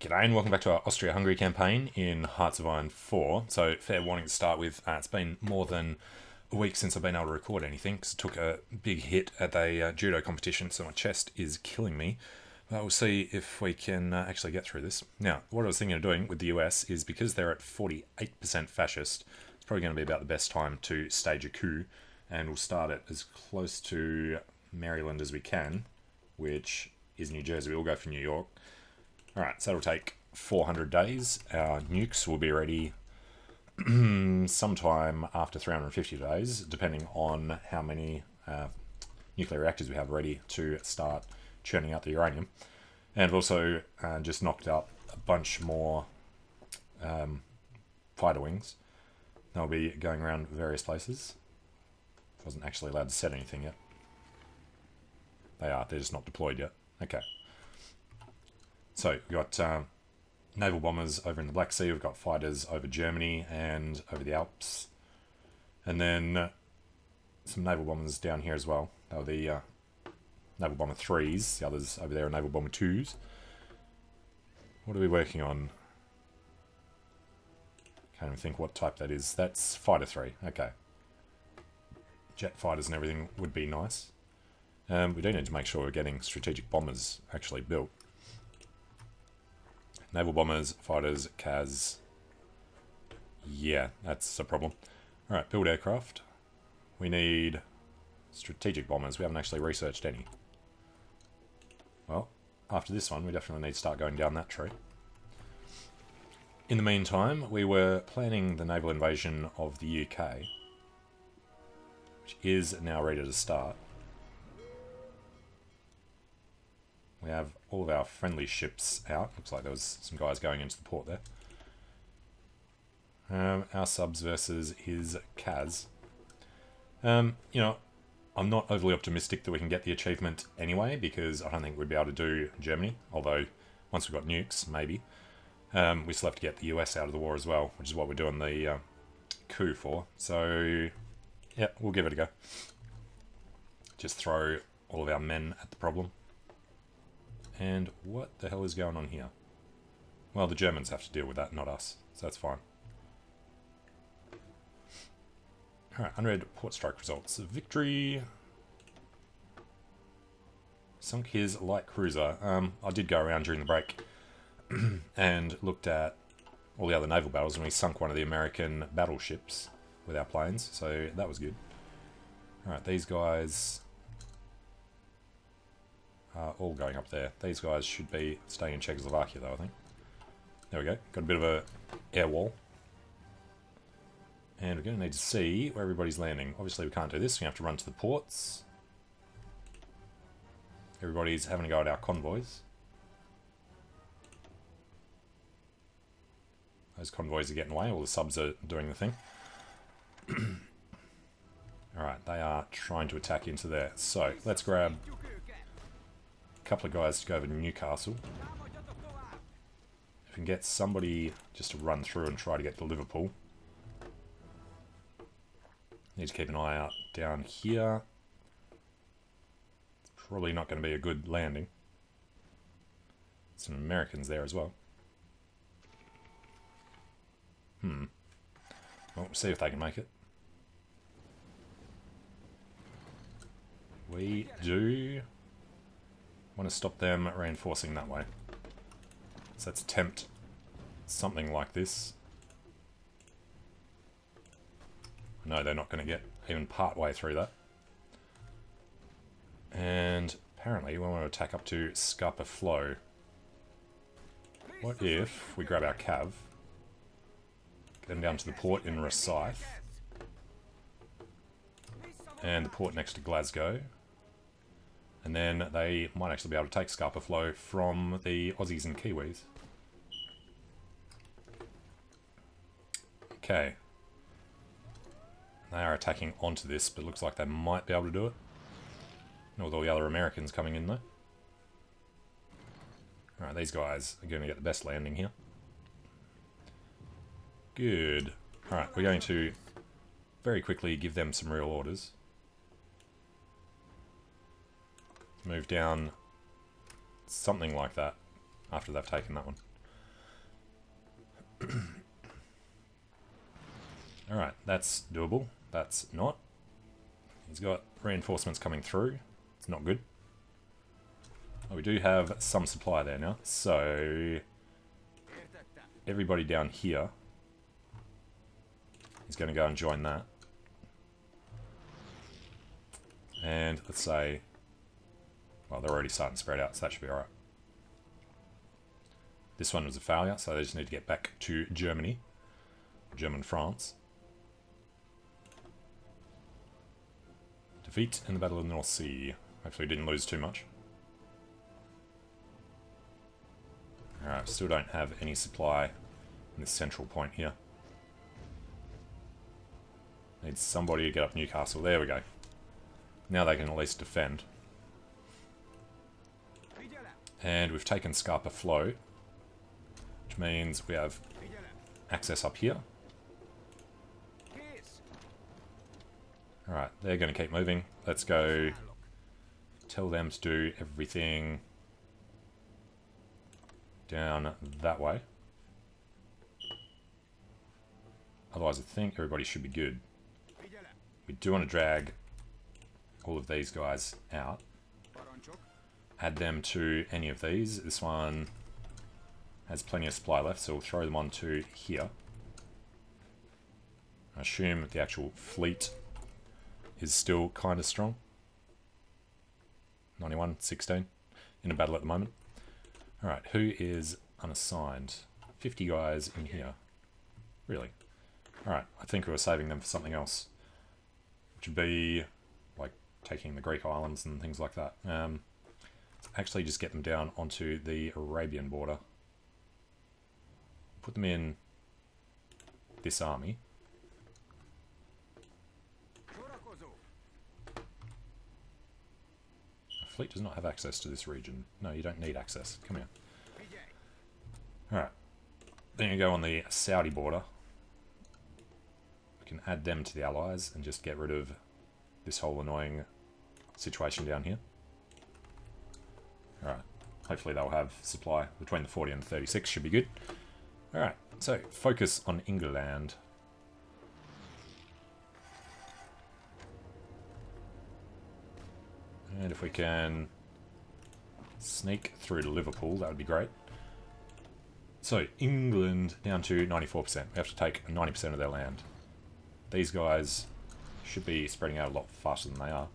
G'day and welcome back to our Austria-Hungary campaign in Hearts of Iron 4. So, fair warning to start with, it's been more than a week since I've been able to record anything because I took a big hit at a judo competition, so my chest is killing me. But we'll see if we can actually get through this. Now, what I was thinking of doing with the US is because they're at 48% fascist, it's probably going to be about the best time to stage a coup, and we'll start it as close to Maryland as we can, which is New Jersey. We'll go for New York. Alright, so that'll take 400 days. Our nukes will be ready sometime after 350 days, depending on how many nuclear reactors we have ready to start churning out the uranium. And we've also just knocked up a bunch more fighter wings. They'll be going around various places. I wasn't actually allowed to set anything yet. They are, they're just not deployed yet. Okay. So, we've got naval bombers over in the Black Sea, we've got fighters over Germany and over the Alps. And then some naval bombers down here as well. They were the naval bomber 3s, the others over there are naval bomber 2s. What are we working on? Can't even think what type that is. That's fighter 3, okay. Jet fighters and everything would be nice. We do need to make sure we're getting strategic bombers actually built. Naval bombers, fighters, CAS. Yeah, that's a problem. Alright, build aircraft. We need strategic bombers. We haven't actually researched any. Well, after this one, we definitely need to start going down that tree. In the meantime, we were planning the naval invasion of the UK, which is now ready to start. We have all of our friendly ships out. Looks like there was some guys going into the port there. Our subs versus his CAS. You know, I'm not overly optimistic that we can get the achievement anyway, because I don't think we'd be able to do Germany, although once we've got nukes, maybe. We still have to get the US out of the war as well, which is what we're doing the coup for. So, yeah, we'll give it a go. Just throw all of our men at the problem. And what the hell is going on here? Well, the Germans have to deal with that, not us. So that's fine. Alright, unread port strike results. Victory. Sunk his light cruiser. I did go around during the break and looked at all the other naval battles, and we sunk one of the American battleships with our planes, so that was good. Alright, these guys all going up there. These guys should be staying in Czechoslovakia though, I think. There we go. Got a bit of a air wall. And we're going to need to see where everybody's landing. Obviously we can't do this, we have to run to the ports. Everybody's having a go at our convoys. Those convoys are getting away, all the subs are doing the thing. Alright, they are trying to attack into there. So, let's grab couple of guys to go over to Newcastle. If we can get somebody just to run through and try to get to Liverpool. Need to keep an eye out down here. It's probably not going to be a good landing. Some Americans there as well. Well, we'll see if they can make it. We do want to stop them reinforcing that way. So let's attempt something like this. I know they're not going to get even part way through that. And apparently we want to attack up to Scapa Flow. What if we grab our cav, get them down to the port in Rosyth, and the port next to Glasgow. And then they might actually be able to take Scapa Flow from the Aussies and Kiwis. Okay. They are attacking onto this, but it looks like they might be able to do it. Not with all the other Americans coming in though. Alright, these guys are going to get the best landing here. Good. Alright, we're going to very quickly give them some real orders. Move down something like that after they've taken that one. Alright, that's doable. That's not. He's got reinforcements coming through. It's not good. Oh, we do have some supply there now. So, everybody down here is going to go and join that. And let's say, well, they're already starting to spread out, so that should be alright. This one was a failure, so they just need to get back to Germany. German France. Defeat in the Battle of the North Sea. Hopefully didn't lose too much. Alright, still don't have any supply in this central point here. Need somebody to get up Newcastle. There we go. Now they can at least defend. And we've taken Scarpa Flow, which means we have access up here. Alright, they're going to keep moving. Let's go tell them to do everything down that way. Otherwise I think everybody should be good. We do want to drag all of these guys out. Add them to any of these. This one has plenty of supply left, so we'll throw them onto here. I assume the actual fleet is still kind of strong. 91-16 in a battle at the moment. Alright, who is unassigned? 50 guys in here. Really? Alright, I think we were saving them for something else. Which would be like taking the Greek islands and things like that. Actually just get them down onto the Arabian border. Put them in this army. The fleet does not have access to this region. No, you don't need access. Come here. Alright. Then you go on the Saudi border. We can add them to the Allies and just get rid of this whole annoying situation down here. Alright. Hopefully they'll have supply between the 40 and the 36. Should be good. Alright. So, focus on England. And if we can sneak through to Liverpool, that would be great. So, England down to 94%. We have to take 90% of their land. These guys should be spreading out a lot faster than they are.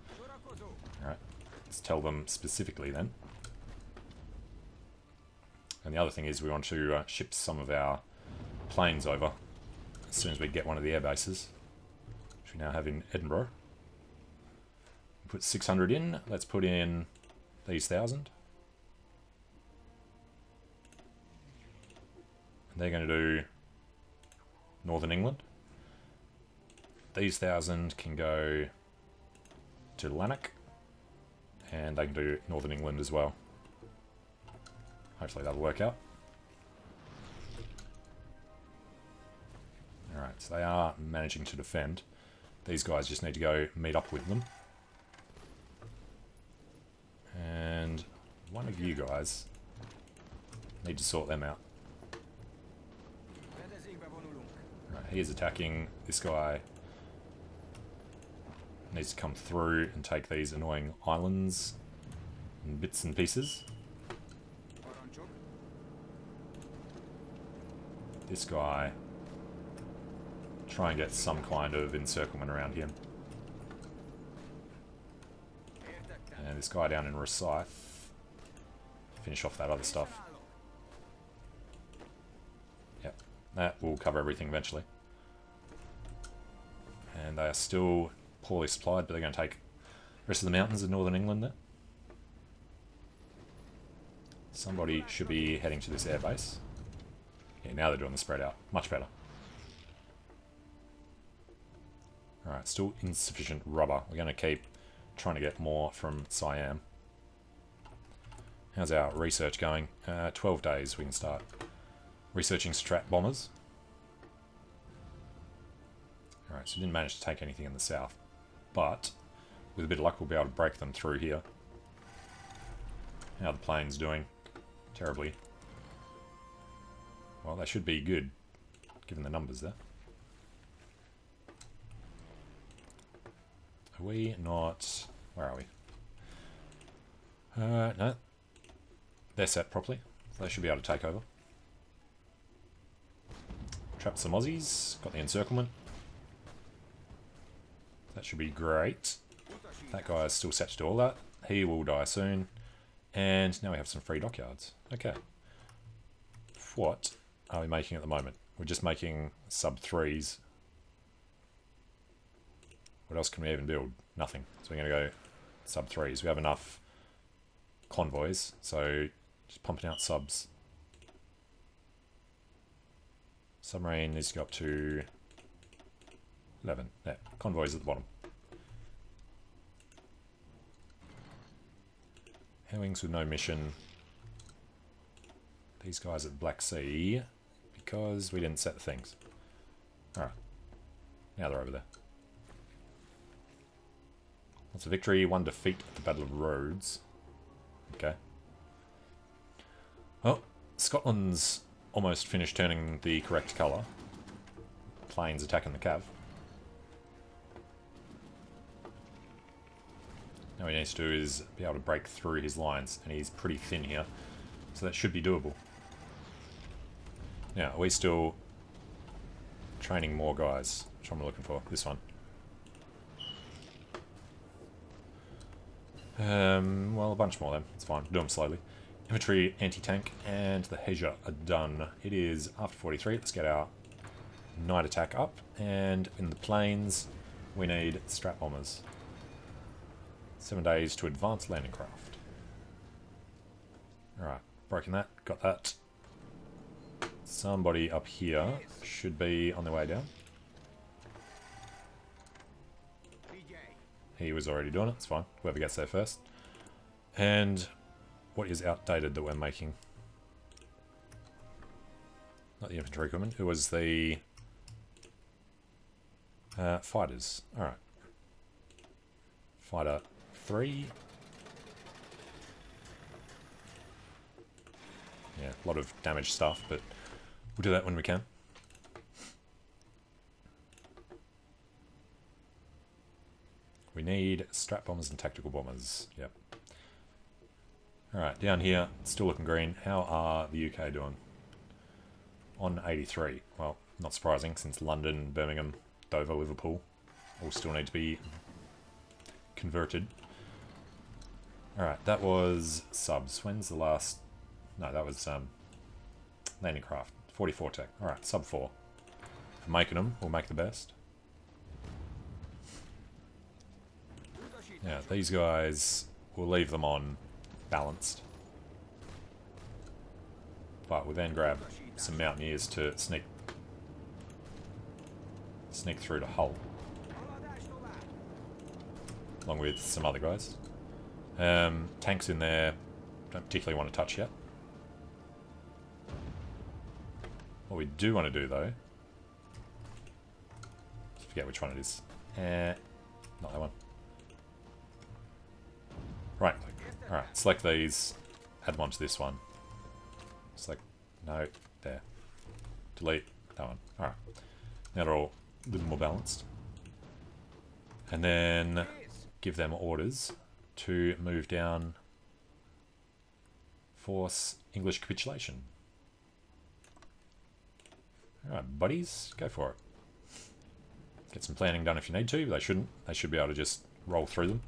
Alright, let's tell them specifically then. And the other thing is we want to ship some of our planes over as soon as we get one of the air bases, which we now have in Edinburgh. Put 600 in. Let's put in these 1,000. And they're going to do Northern England. These 1,000 can go to Lanark, and they can do Northern England as well. Hopefully that'll work out. Alright, so they are managing to defend. These guys just need to go meet up with them. And one of you guys need to sort them out. Right, he is attacking. This guy needs to come through and take these annoying islands in bits and pieces. This guy, try and get some kind of encirclement around him. And this guy down in Rosyth, finish off that other stuff. Yep, that will cover everything eventually. And they are still poorly supplied, but they're going to take the rest of the mountains of northern England there. Somebody should be heading to this airbase. Yeah, now they're doing the spread out. Much better. Alright, still insufficient rubber. We're going to keep trying to get more from Siam. How's our research going? 12 days we can start researching strat bombers. Alright, so we didn't manage to take anything in the south, but with a bit of luck we'll be able to break them through here. How are the planes doing? Terribly. Well, they should be good. given the numbers there. Are we not... Where are we? No. They're set properly. So they should be able to take over. Trapped some Aussies. Got the encirclement. That should be great. That guy is still set to do all that. He will die soon. And now we have some free dockyards. Okay. What are we making at the moment? We're just making sub-3s. What else can we even build? Nothing. So we're going to go sub-3s. We have enough convoys, so just pumping out subs. Submarine needs to go up to 11. Yeah, convoys at the bottom. Air-wings with no mission. These guys at the Black Sea, because we didn't set the things. Alright. Now they're over there. That's a victory, 1 defeat at the Battle of Rhodes. Okay. Well, Scotland's almost finished turning the correct colour. Planes attacking the cav. Now what he needs to do is be able to break through his lines, and he's pretty thin here, so that should be doable. Now, are we still training more guys? Which one am I looking for? This one. Well, a bunch more then. It's fine. Do them slowly. Infantry, anti-tank, and the Heja are done. It is after 43. Let's get our night attack up. And in the planes, we need strat bombers. 7 days to advance landing craft. Alright, broken that. Got that. Somebody up here should be on their way down. He was already doing it, it's fine. Whoever gets there first. And what is outdated that we're making? Not the infantry equipment, it was the fighters. Alright. Fighter 3. Yeah, a lot of damage stuff, but we'll do that when we can. We need strat bombers and tactical bombers. Yep. Alright, down here, still looking green. How are the UK doing? On 83. Well, not surprising, since London, Birmingham, Dover, Liverpool all still need to be converted. Alright, that was subs. When's the last... No, that was landing craft. 44 tech. Alright, sub 4. For making them, we'll make the best. Yeah, these guys, we'll leave them on balanced. But we'll then grab some mountaineers to sneak through to Hull. Along with some other guys. Tanks in there, don't particularly want to touch yet. What we do want to do though, forget which one it is. Not that one. Right click. Alright, select these, add one to this one. Select, no, there. Delete that one. Alright. Now they're all a little more balanced. And then give them orders to move down, force English capitulation. Alright, buddies, go for it. Get some planning done if you need to. They shouldn't. They should be able to just roll through them.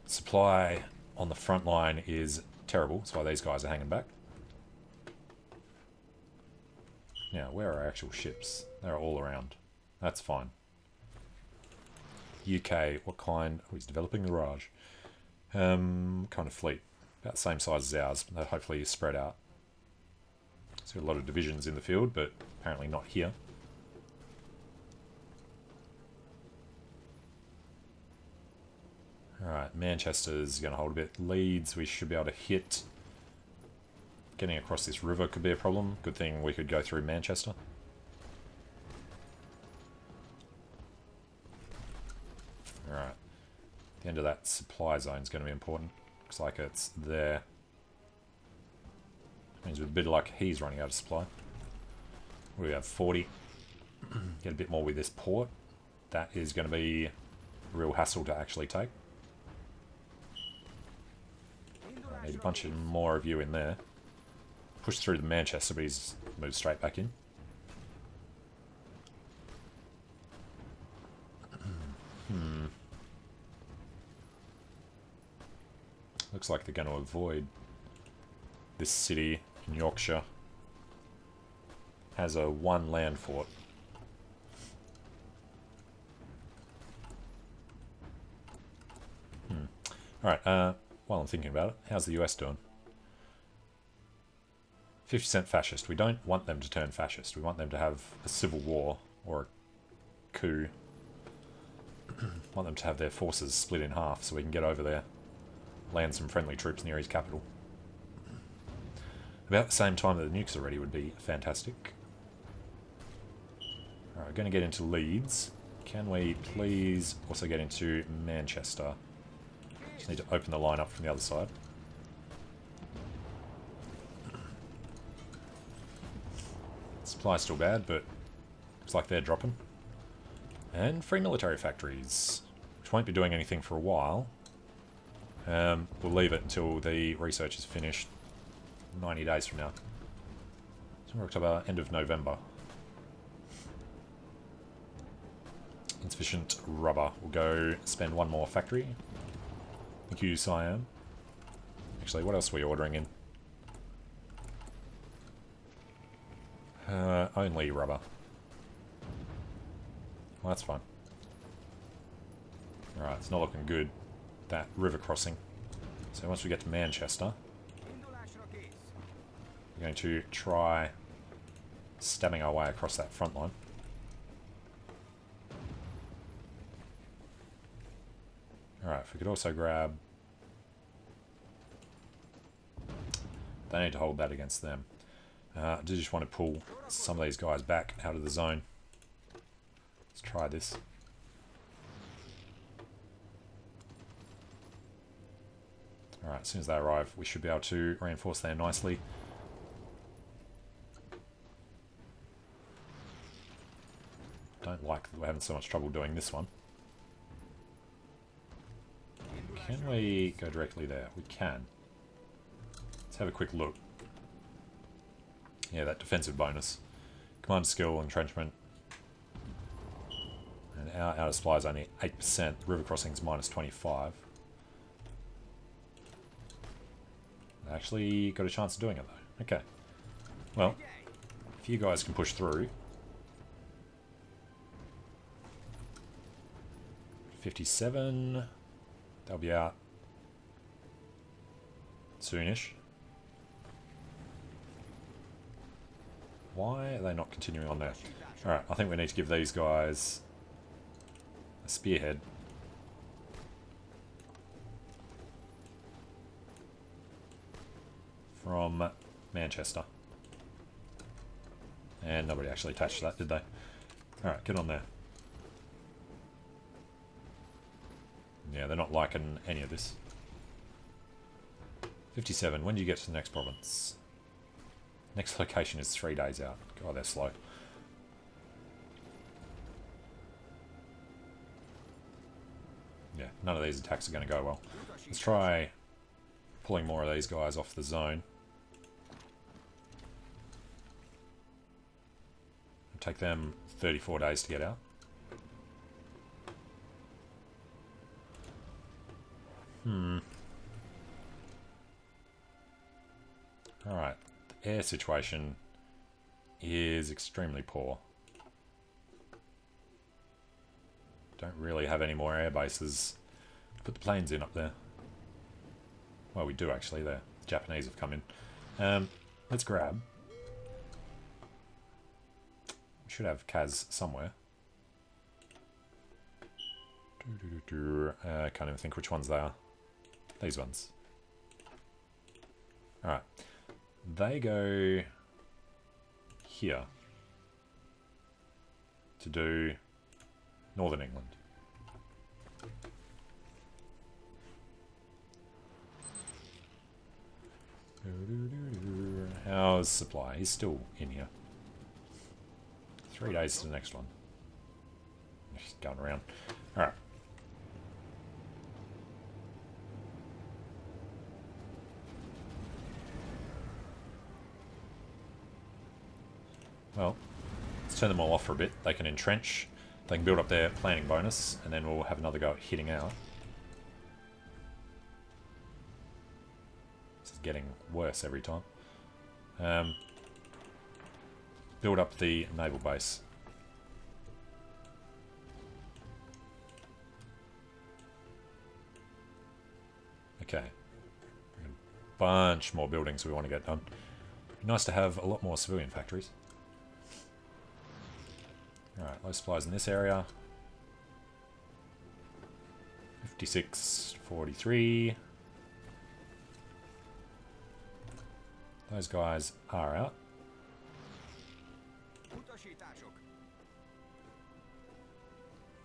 Supply on the front line is terrible. That's why these guys are hanging back. Now, where are our actual ships? They're all around. That's fine. UK, what kind? Oh, he's developing the Raj. Kind of fleet. About the same size as ours, but they're hopefully spread out. So a lot of divisions in the field, but apparently not here. Alright, Manchester's going to hold a bit. Leeds, we should be able to hit. Getting across this river could be a problem. Good thing we could go through Manchester. Alright. The end of that supply zone is going to be important. Looks like it's there. Means with a bit of luck, he's running out of supply. We have 40. Get a bit more with this port. That is going to be a real hassle to actually take. I need a bunch of more of you in there. Push through the Manchester, but he's moved straight back in. Looks like they're going to avoid this city in Yorkshire. Has a 1 land fort. Alright, while I'm thinking about it, how's the US doing? 50% fascist. We don't want them to turn fascist. We want them to have a civil war or a coup. Want them to have their forces split in half so we can get over there, land some friendly troops near his capital. About the same time that the nukes are ready would be fantastic. Alright, we're going to get into Leeds. Can we please also get into Manchester? Just need to open the line up from the other side. Supply's still bad, but looks like they're dropping. And free military factories, which won't be doing anything for a while. We'll leave it until the research is finished 90 days from now. So we're October, end of November. Insufficient rubber. We'll go spend 1 more factory. Thank you, Siam. Actually, what else are we ordering in? Only rubber. Well, that's fine. Alright, it's not looking good, that river crossing. So once we get to Manchester, we're going to try stabbing our way across that front line. Alright, if we could also grab... They need to hold that against them. I do just want to pull some of these guys back out of the zone. Let's try this. Alright, as soon as they arrive, we should be able to reinforce there nicely. Don't like that we're having so much trouble doing this one. Can we go directly there? We can. Let's have a quick look. Yeah, that defensive bonus. Command skill, entrenchment. And our outer supply is only 8%. River crossings minus 25. Actually got a chance of doing it though. Okay. Well, if you guys can push through. 57. They'll be out soonish. Why are they not continuing on there? Alright, I think we need to give these guys a spearhead. From Manchester. And nobody actually attached that, did they? Alright, get on there. Yeah, they're not liking any of this. 57, when do you get to the next province? Next location is 3 days out. God, they're slow. Yeah, none of these attacks are going to go well. Let's try pulling more of these guys off the zone. It'll take them 34 days to get out. Alright, the air situation is extremely poor. Don't really have any more air bases. Put the planes in up there. Well, we do actually there. The Japanese have come in. Let's grab. We should have Kaz somewhere. I can't even think which ones they are. These ones. Alright. They go here to do Northern England. How's supply? He's still in here. 3 days to the next one. Just going around. Alright. Well, let's turn them all off for a bit. They can entrench. They can build up their planning bonus, and then we'll have another go at hitting out. This is getting worse every time. Build up the naval base. Okay. A bunch more buildings we want to get done. Nice to have a lot more civilian factories. Alright, low supplies in this area. 56, 43. Those guys are out.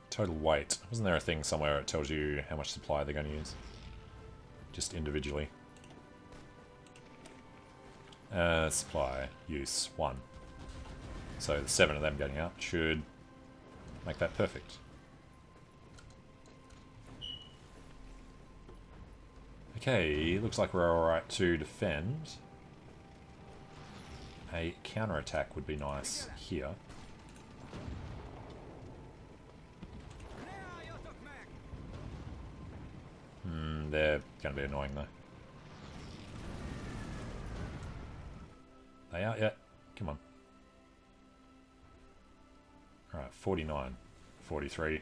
Total weight. Wasn't there a thing somewhere that tells you how much supply they're going to use? Just individually. Supply use 1. So the 7 of them getting out should make that perfect. Okay, looks like we're alright to defend. A counterattack would be nice here. They're going to be annoying though. They out yet? Come on. Alright, 49, 43.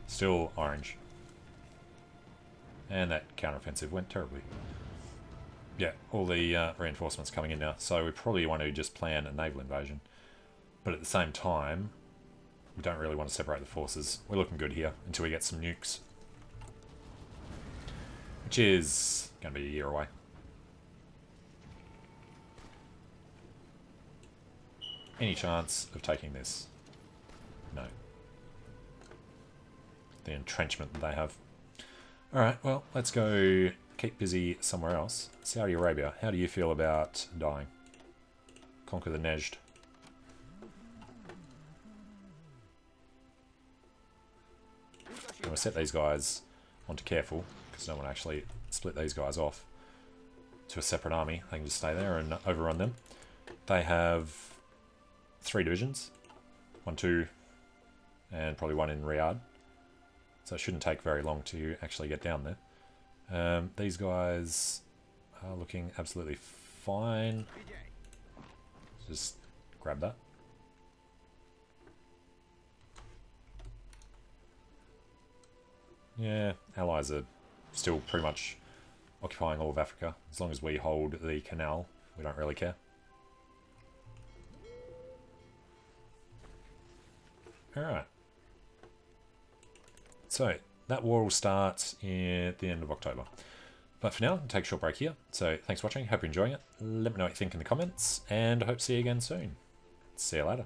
Still orange. And that counteroffensive went terribly. Yeah, all the reinforcements coming in now. So we probably want to just plan a naval invasion. But at the same time, we don't really want to separate the forces. We're looking good here until we get some nukes. Which is going to be a year away. Any chance of taking this? No. The entrenchment that they have. Alright, well, let's go keep busy somewhere else. Saudi Arabia, how do you feel about dying? Conquer the Nejd. I'm going to set these guys onto careful, because I don't want to actually split these guys off to a separate army. They can just stay there and overrun them. They have 3 divisions. 1, 2, and probably 1 in Riyadh. So it shouldn't take very long to actually get down there. These guys are looking absolutely fine. Just grab that. Yeah, allies are still pretty much occupying all of Africa. As long as we hold the canal, we don't really care. Alright. So, that war will start at the end of October. But for now, I'll take a short break here. So, thanks for watching. Hope you're enjoying it. Let me know what you think in the comments. And I hope to see you again soon. See you later.